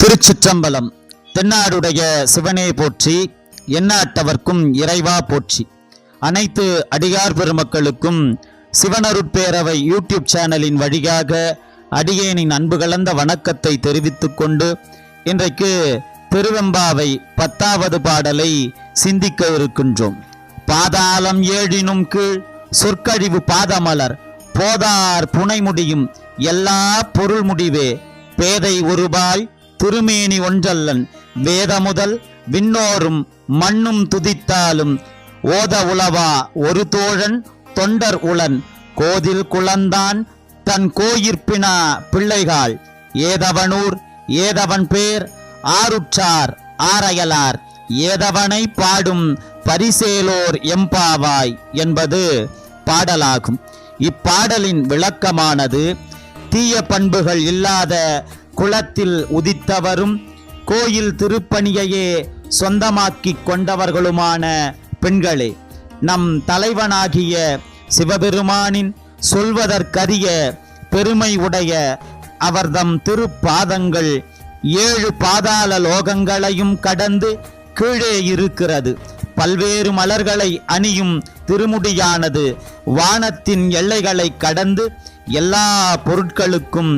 திருச்சிற்றம்பலம். தென்னாடுடைய சிவனே போற்றி, எந்நாட்டவர்க்கும் இறைவா போற்றி. அனைத்து அடியார் பெருமக்களுக்கும் சிவனருட்பேரவை யூடியூப் சேனலின் வழியாக அடியேனின் அன்பு கலந்த வணக்கத்தை தெரிவித்துக் கொண்டு இன்றைக்கு திருவெம்பாவை 10வது பாடலை சிந்திக்க இருக்கின்றோம். பாதாளம் ஏழினும் கீழ் சொற்கழிவு பாதமலர் போதார் புனை முடியும் எல்லா பொருள் முடிவே பேதை ஒருபாய் திருமேனி ஒன்றல்லன் வேத முதல் விண்ணோரும் மண்ணும் துதித்தாலும் ஓத உளவா ஒரு தோழன் தொண்டர் உளன் கோதில் குளந்தான் தன் கோயிற்பினா பிள்ளைகாள் ஏதவனூர் ஏதவன் பேர் ஆருற்றார் ஆரையலார் ஏதவனை பாடும் பரிசேலோர் எம்பாவாய் என்பது பாடலாகும். இப்பாடலின் விளக்கமானது தீய பண்புகள் இல்லாத குலத்தில் உதித்தவரும் கோயில் திருப்பணியையே சொந்தமாக்கி கொண்டவர்களுமான பெண்களே, நம் தலைவனாகிய சிவபெருமானின் சொல்வதற்கரிய பெருமை உடைய அவர்தம் திருப்பாதங்கள் 7 பாதாள லோகங்களையும் கடந்து கீழே இருக்கிறது. பல்வேறு மலர்களை அணியும் திருமுடியானது வானத்தின் எல்லைகளை கடந்து எல்லா பொருட்களுக்கும்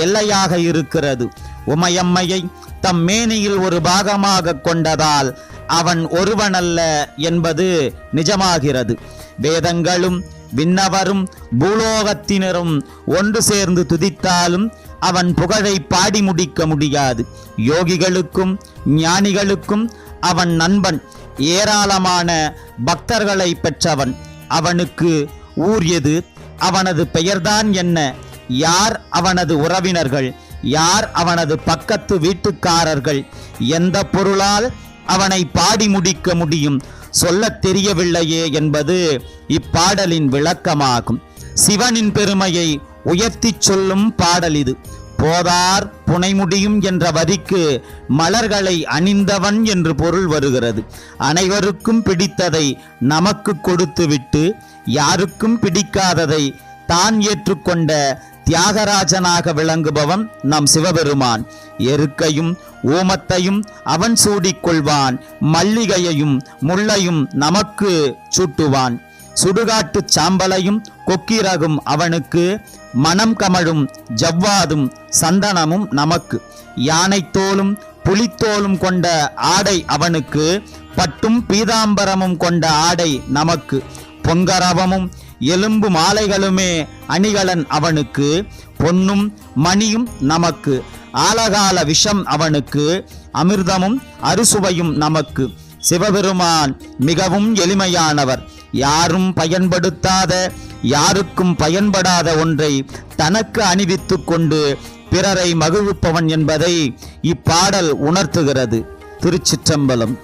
எல்லையாக இருக்கிறது. உமையம்மையை தம் மேனியில் ஒரு பாகமாக கொண்டதால் அவன் ஒருவனல்ல என்பது நிஜமாகிறது. வேதங்களும் விண்ணவரும் பூலோகத்தினரும் ஒன்று சேர்ந்து துதித்தாலும் அவன் புகழை பாடி முடிக்க முடியாது. யோகிகளுக்கும் ஞானிகளுக்கும் அவன் நண்பன். ஏராளமான பக்தர்களை பெற்றவன். அவனுக்கு ஊர் எது? அவனது பெயர்தான் என்ன? யார் அவனது உறவினர்கள்? யார் அவனது பக்கத்து வீட்டுக்காரர்கள்? எந்த பொருளால் அவனை பாடி முடிக்க முடியும்? சொல்லத் தெரியவில்லையே என்பது இப்பாடலின் விளக்கமாகும். சிவனின் பெருமையை உயர்த்தி சொல்லும் பாடல் இது. போதார் புனைமுடியும் என்ற வரிக்கு மலர்களை அணிந்தவன் என்று பொருள் வருகிறது. அனைவருக்கும் பிடித்ததை நமக்கு கொடுத்துவிட்டு யாருக்கும் பிடிக்காததை தான் ஏற்றுக்கொண்ட தியாகராஜனாக விளங்குபவன் நம் சிவபெருமான். எருக்கையும் ஓமத்தையும் அவன் சூடிக்கொள்வான், மல்லிகையையும் முள்ளையும் நமக்கு சூட்டுவான். சுடுகாட்டு சாம்பலையும் கொக்கிரகும் அவனுக்கு, மனம் கமழும் ஜவ்வாதும் சந்தனமும் நமக்கு. யானை தோலும் புலித்தோலும் கொண்ட ஆடை அவனுக்கு, பட்டும் பீதாம்பரமும் கொண்ட ஆடை நமக்கு. பொங்கரவமும் எலும்பு மாலைகளுமே அணிகலன் அவனுக்கு, பொன்னும் மணியும் நமக்கு. ஆலகால விஷம் அவனுக்கு, அமிர்தமும் அறுசுவையும் நமக்கு. சிவபெருமான் மிகவும் எளிமையானவர். யாரும் பயன்படுத்தாத யாருக்கும் பயன்படாத ஒன்றை தனக்கு அணிவித்து கொண்டு பிறரை மகிழ்ப்பவன் என்பதை இப்பாடல் உணர்த்துகிறது. திருச்சிற்றம்பலம்.